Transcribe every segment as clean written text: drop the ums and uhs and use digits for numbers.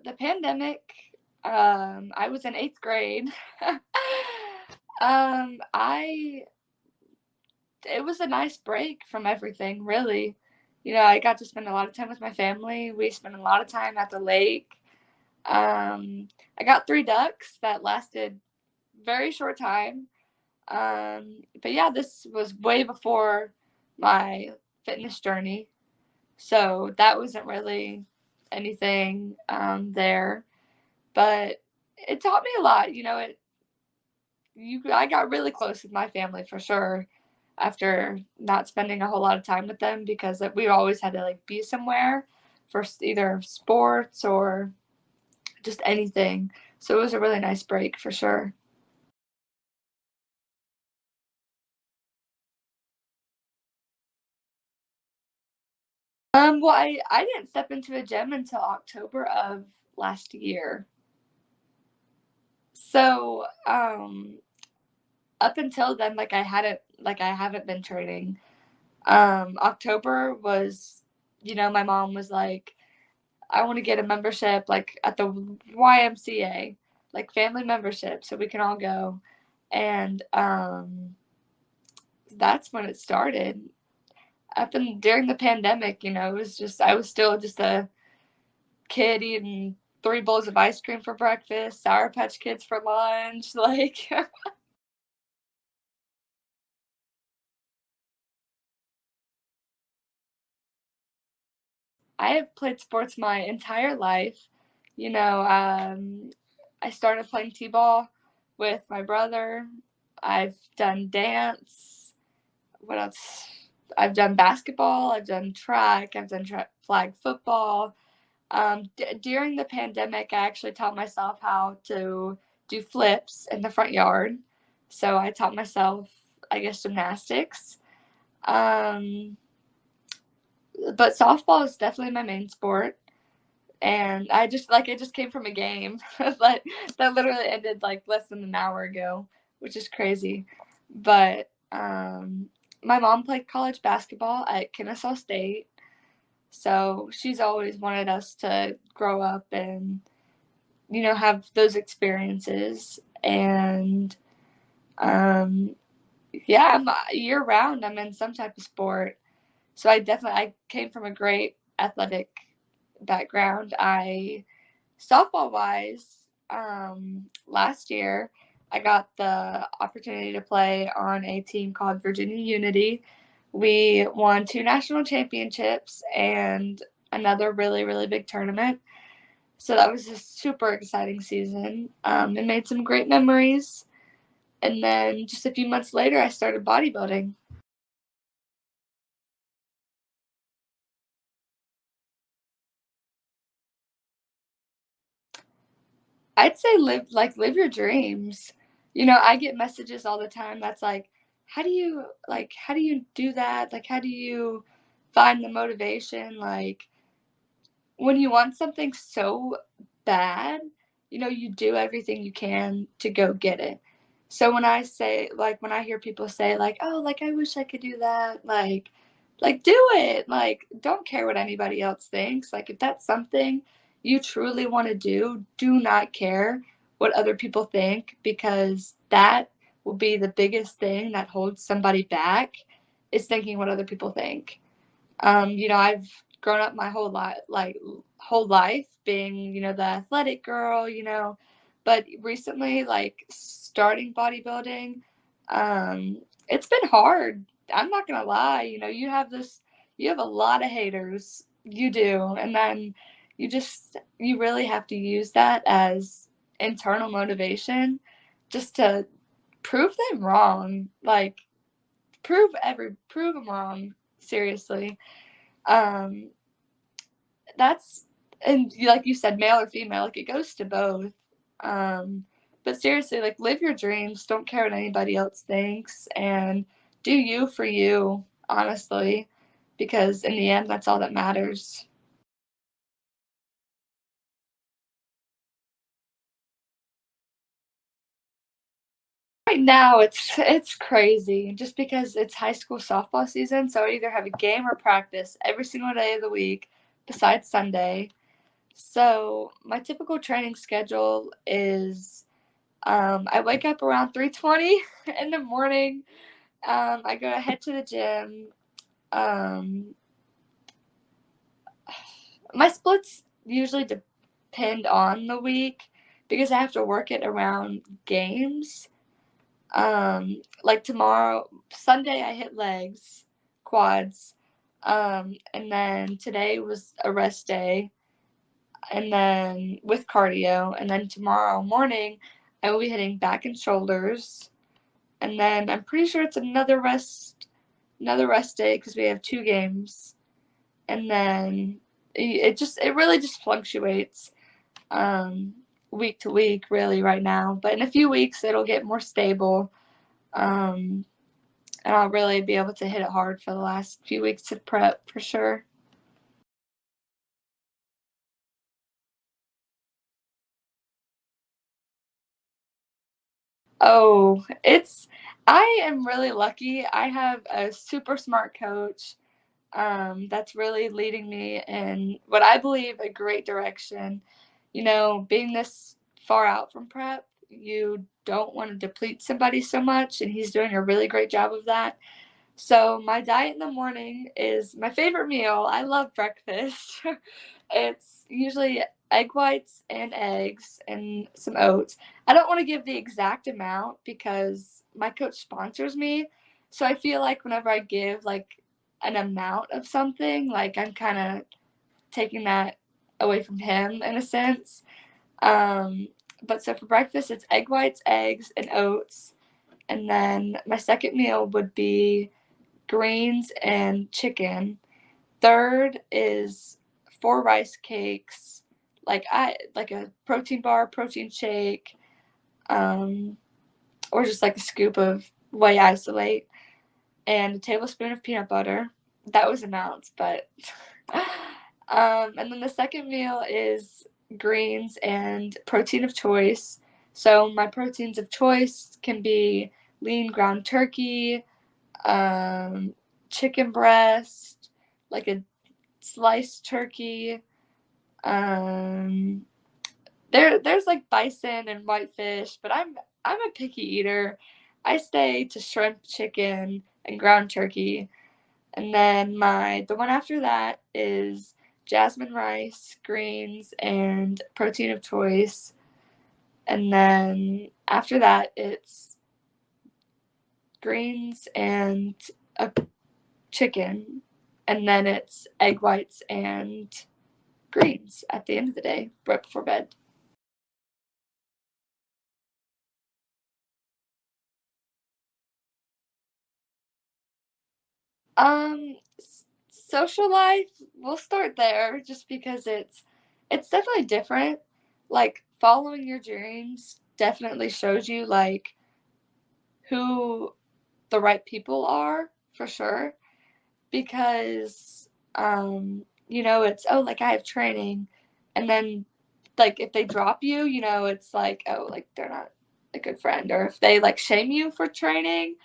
The pandemic, I was in 8th grade. I It was a nice break from everything, really. I got to spend a lot of time with my family. We spent a lot of time at the lake. I got 3 ducks that lasted very short time. But yeah, this was way before my fitness journey. So that wasn't really anything there. But it taught me a lot. I got really close with my family for sure after not spending a whole lot of time with them because we always had to like be somewhere for either sports or just anything. So it was a really nice break for sure. Well, I didn't step into a gym until October of last year. So, up until then, I haven't been training. October was, my mom was like, I want to get a membership like at the YMCA, like family membership, so we can all go. And that's when it started. Up and during the pandemic, it was just I was still just a kid eating 3 bowls of ice cream for breakfast, Sour Patch Kids for lunch, like I have played sports my entire life. You know, I started playing t-ball with my brother. I've done dance. What else? I've done basketball. I've done track. I've done flag football. During the pandemic, I actually taught myself how to do flips in the front yard. So I taught myself, I guess, gymnastics. Um, but softball is definitely my main sport. And it just came from a game that literally ended like less than an hour ago, which is crazy. But my mom played college basketball at Kennesaw State, so she's always wanted us to grow up and have those experiences. And yeah, I'm year round. I'm in some type of sport, so I came from a great athletic background. I Softball wise, last year I got the opportunity to play on a team called Virginia Unity. We won 2 national championships and another really, really big tournament. So that was a super exciting season. And made some great memories. And then just a few months later, I started bodybuilding. I'd say live your dreams. I get messages all the time that's like, how do you do that? Like how do you find the motivation? Like when you want something so bad, you do everything you can to go get it. So when I hear people say like, "Oh, like I wish I could do that." Like do it. Like don't care what anybody else thinks. Like if that's something you truly want to do, do not care what other people think because that will be the biggest thing that holds somebody back is thinking what other people think. I've grown up my whole life being, the athletic girl, but recently, like starting bodybuilding, it's been hard. I'm not gonna lie, you have a lot of haters. You do. And then you really have to use that as internal motivation just to prove them wrong. Like prove them wrong. Seriously. Um, that's and like you said, male or female, like it goes to both. Um, but seriously, like live your dreams. Don't care what anybody else thinks, and do you for you, honestly, because in the end, that's all that matters. Right now, it's crazy just because it's high school softball season. So I either have a game or practice every single day of the week, besides Sunday. So my typical training schedule is I wake up around 3:20 in the morning. I go head to the gym. Um, my splits usually depend on the week because I have to work it around games. Like tomorrow, Sunday, I hit legs, quads, and then today was a rest day, and then with cardio, and then tomorrow morning, I will be hitting back and shoulders, and then I'm pretty sure it's another rest day because we have 2 games, and then it really just fluctuates um, week to week really right now. But in a few weeks it'll get more stable, and I'll really be able to hit it hard for the last few weeks of prep for sure. Oh, it's I am really lucky. I have a super smart coach that's really leading me in what I believe a great direction. You know, being this far out from prep, you don't want to deplete somebody so much, and he's doing a really great job of that. So, my diet in the morning is my favorite meal. I love breakfast. It's usually egg whites and eggs and some oats. I don't want to give the exact amount because my coach sponsors me. So I feel like whenever I give like an amount of something, like I'm kind of taking that away from him in a sense. Um, but so for breakfast, it's egg whites, eggs, and oats. And then my second meal would be greens and chicken. Third is 4 rice cakes, like a protein bar, protein shake, um, or just like a scoop of whey isolate, and a tablespoon of peanut butter. That was amounts, but and then the second meal is greens and protein of choice. So my proteins of choice can be lean ground turkey, um, chicken breast, like a sliced turkey. Um, there's like bison and whitefish, but I'm a picky eater. I stay to shrimp, chicken, and ground turkey. And then the one after that is jasmine rice, greens, and protein of choice. And then after that, it's greens and a chicken. And then it's egg whites and greens at the end of the day, right before bed. Social life, we'll start there just because it's definitely different. Like following your dreams definitely shows you like who the right people are for sure because you know it's oh like I have training and then like if they drop you, you know, it's like oh like they're not a good friend or if they like shame you for training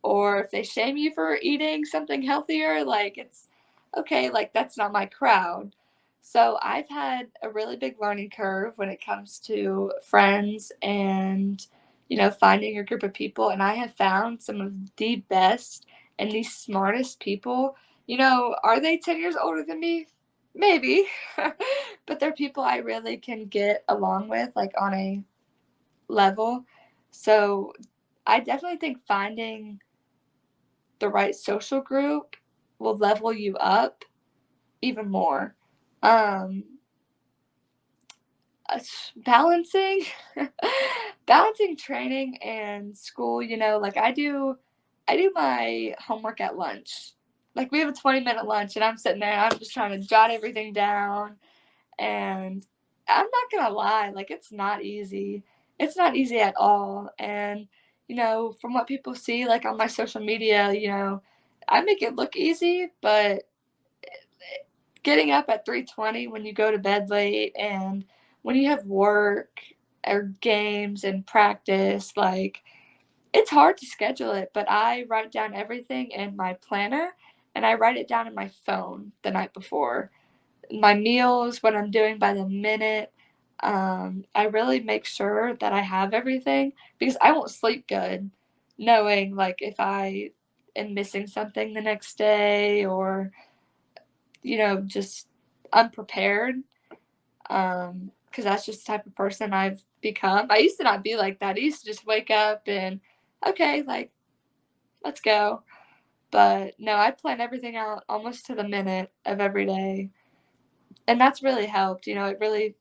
or if they shame you for eating something healthier, like it's okay, like that's not my crowd. So I've had a really big learning curve when it comes to friends and, you know, finding a group of people. And I have found some of the best and the smartest people. You know, are they 10 years older than me? Maybe. But they're people I really can get along with, like on a level. So I definitely think finding the right social group will level you up even more. Um, balancing balancing training and school, you know, like I do my homework at lunch. Like we have a 20-minute lunch and I'm sitting there and I'm just trying to jot everything down and I'm not gonna lie, like it's not easy. It's not easy at all. And, you know, from what people see like on my social media, you know, I make it look easy, but getting up at 3:20 when you go to bed late and when you have work or games and practice, like it's hard to schedule it, but I write down everything in my planner and I write it down in my phone the night before my meals, what I'm doing by the minute. I really make sure that I have everything because I won't sleep good knowing like if I am missing something the next day or, just unprepared. Because that's just the type of person I've become. I used to not be like that. I used to just wake up and, okay, like, let's go. But no, I plan everything out almost to the minute of every day. And that's really helped. It really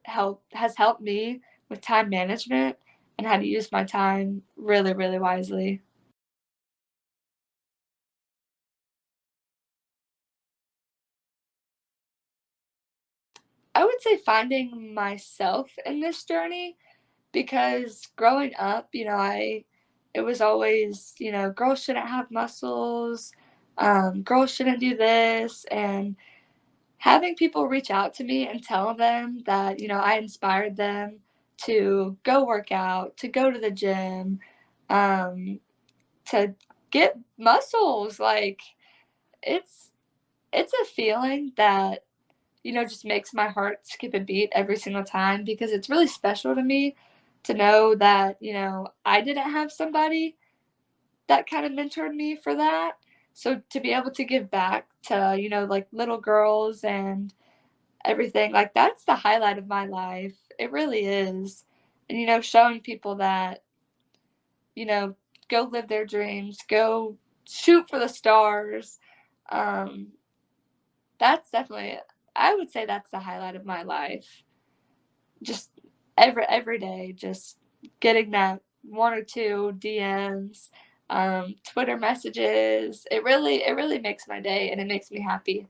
has helped me with time management and how to use my time really, really wisely. I would say finding myself in this journey because growing up, it was always, girls shouldn't have muscles, girls shouldn't do this, and having people reach out to me and tell them that, I inspired them to go work out, to go to the gym, um, to get muscles, like it's it's a feeling that just makes my heart skip a beat every single time because it's really special to me to know that, I didn't have somebody that kind of mentored me for that. So to be able to give back to, like little girls and everything, like that's the highlight of my life. It really is. And, showing people that, you know, go live their dreams, go shoot for the stars. Um, that's definitely, I would say that's the highlight of my life. Just every day, just getting that one or two DMs, Twitter messages. It really makes my day and it makes me happy.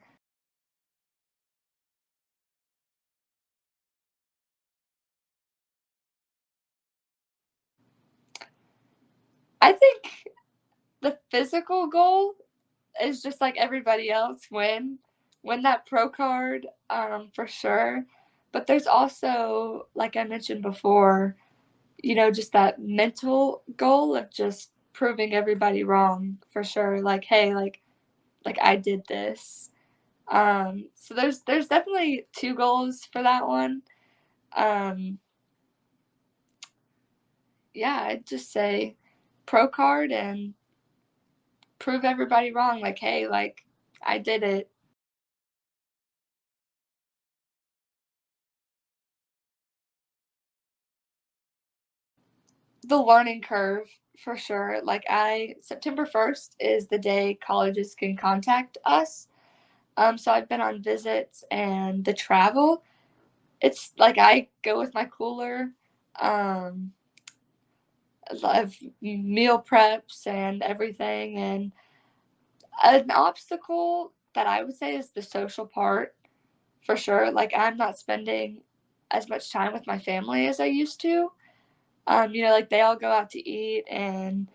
I think the physical goal is just like everybody else, win that pro card, for sure. But there's also, like I mentioned before, just that mental goal of just proving everybody wrong for sure. Like, hey, like I did this. So there's definitely two goals for that one. Um, yeah, I'd just say pro card and prove everybody wrong. Like, hey, like I did it. The learning curve for sure. Like I September 1st is the day colleges can contact us. So I've been on visits and the travel. It's like I go with my cooler. Um, of meal preps and everything. And an obstacle that I would say is the social part for sure. Like I'm not spending as much time with my family as I used to. Like they all go out to eat and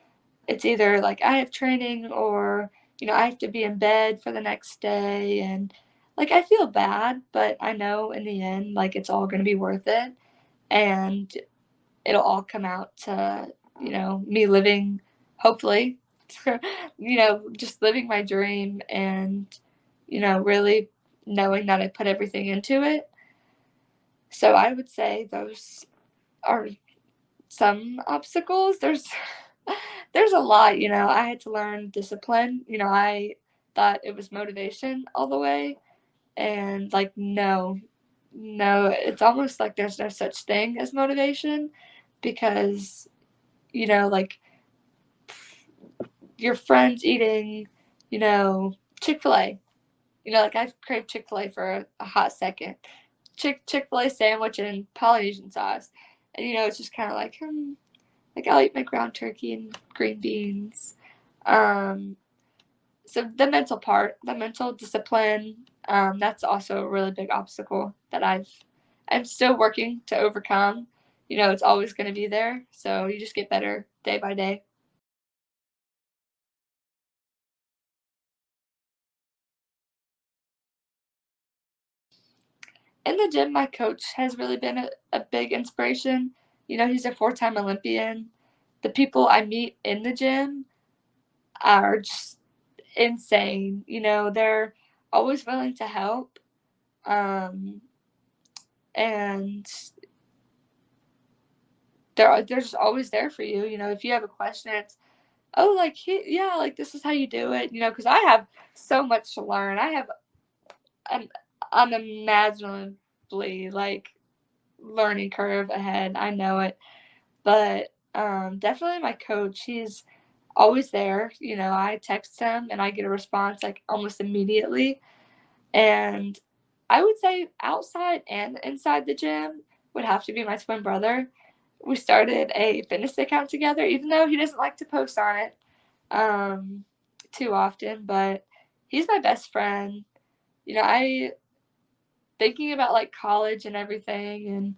it's either like I have training or, I have to be in bed for the next day and like I feel bad, but I know in the end like it's all going to be worth it and it'll all come out to, me living hopefully just living my dream and really knowing that I put everything into it. So I would say those are some obstacles. There's a lot, I had to learn discipline. I thought it was motivation all the way and like no. No, it's almost like there's no such thing as motivation because, like your friends eating, Chick-fil-A. Like I've craved Chick-fil-A for a hot second. Chick-fil-A sandwich and Polynesian sauce. And it's just kind of like, like I'll eat my ground turkey and green beans. Um, so the mental part, the mental discipline, that's also a really big obstacle that I'm still working to overcome. It's always going to be there, so you just get better day by day. In the gym, my coach has really been a big inspiration. He's a four-time Olympian. The people I meet in the gym are just insane. They're always willing to help. And they're just always there for you. You know, if you have a question, it's, oh, like, yeah, like, this is how you do it, you know, because I have so much to learn. I have an unimaginably, like, learning curve ahead. I know it. But definitely my coach, he's always there. You know, I text him and I get a response like almost immediately. And I would say outside and inside the gym would have to be my twin brother. We started a fitness account together, even though he doesn't like to post on it um, too often, but he's my best friend. You know, I thinking about like college and everything and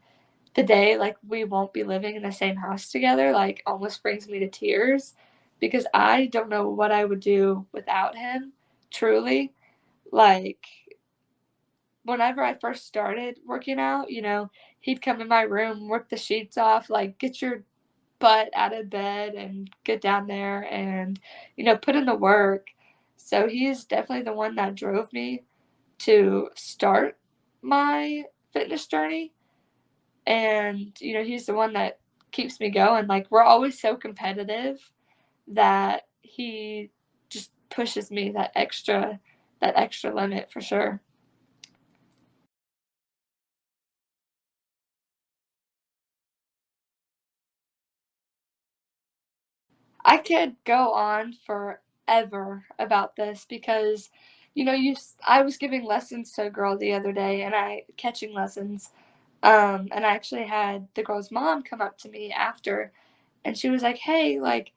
the day like we won't be living in the same house together like almost brings me to tears because I don't know what I would do without him, truly. Like whenever I first started working out, you know, he'd come in my room, work the sheets off, like get your butt out of bed and get down there and, you know, put in the work. So he's definitely the one that drove me to start my fitness journey. And, you know, he's the one that keeps me going. Like, we're always so competitive that he just pushes me that extra limit for sure. I could go on forever about this because, you know, I was giving lessons to a girl the other day and I catching lessons. And I actually had the girl's mom come up to me after and she was like, "Hey, like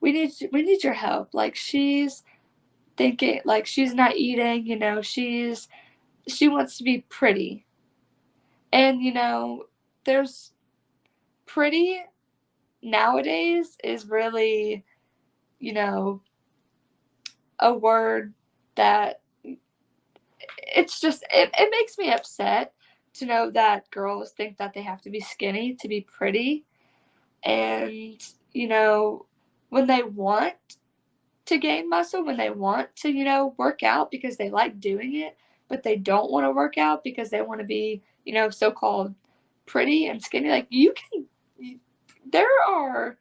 we need your help. Like she's thinking like she's not eating, you know, she wants to be pretty." And you know, there's pretty nowadays is really, you know, a word that it's just it makes me upset to know that girls think that they have to be skinny to be pretty. And, you know, when they want to gain muscle, when they want to, you know, work out because they like doing it, but they don't want to work out because they want to be, you know, so-called pretty and skinny. Like there are,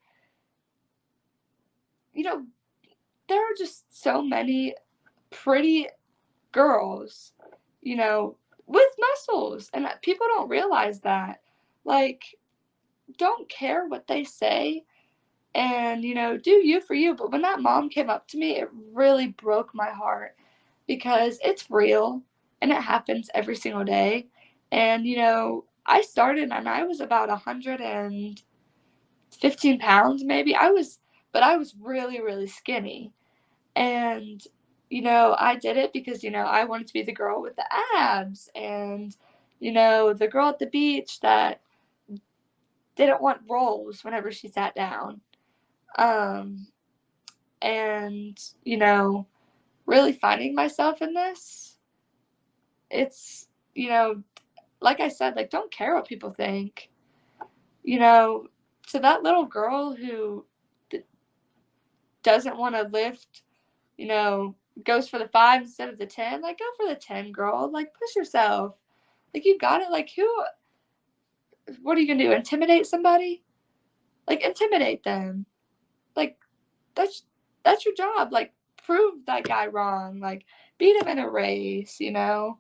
you know, there are just so many pretty girls, you know, with muscles, and people don't realize that. Like, don't care what they say and, you know, do you for you. But when that mom came up to me, it really broke my heart because it's real and it happens every single day. And, you know, I started and I was about 115 pounds, maybe. But I was really, really skinny. And, you know, I did it because, you know, I wanted to be the girl with the abs and, you know, the girl at the beach that didn't want rolls whenever she sat down. Um, and, you know, really finding myself in this, it's, you know, like I said, like, don't care what people think. You know, to that little girl who d- doesn't want to lift, you know, goes for the 5 instead of the 10, like, go for the 10, girl. Like, push yourself. Like, you got it. Like, what are you going to do? Intimidate somebody? Like, intimidate them. Like, that's that's your job. Like, prove that guy wrong. Like, beat him in a race, you know?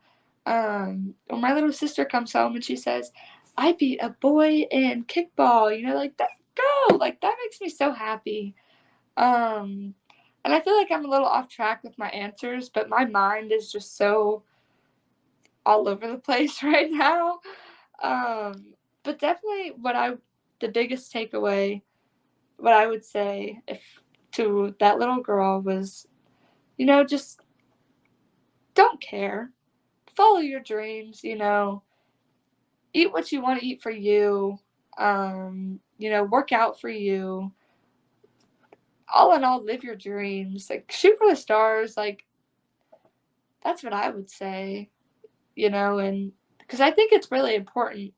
When my little sister comes home and she says, I beat a boy in kickball, you know, like that, go. Like, that makes me so happy. Um, and I feel like I'm a little off track with my answers, but my mind is just so all over the place right now. But definitely the biggest takeaway, what I would say if to that little girl was, you know, just don't care. Follow your dreams, you know, eat what you want to eat for you. You know, work out for you. All in all, live your dreams. Like, shoot for the stars. Like, that's what I would say, you know, and because I think it's really important.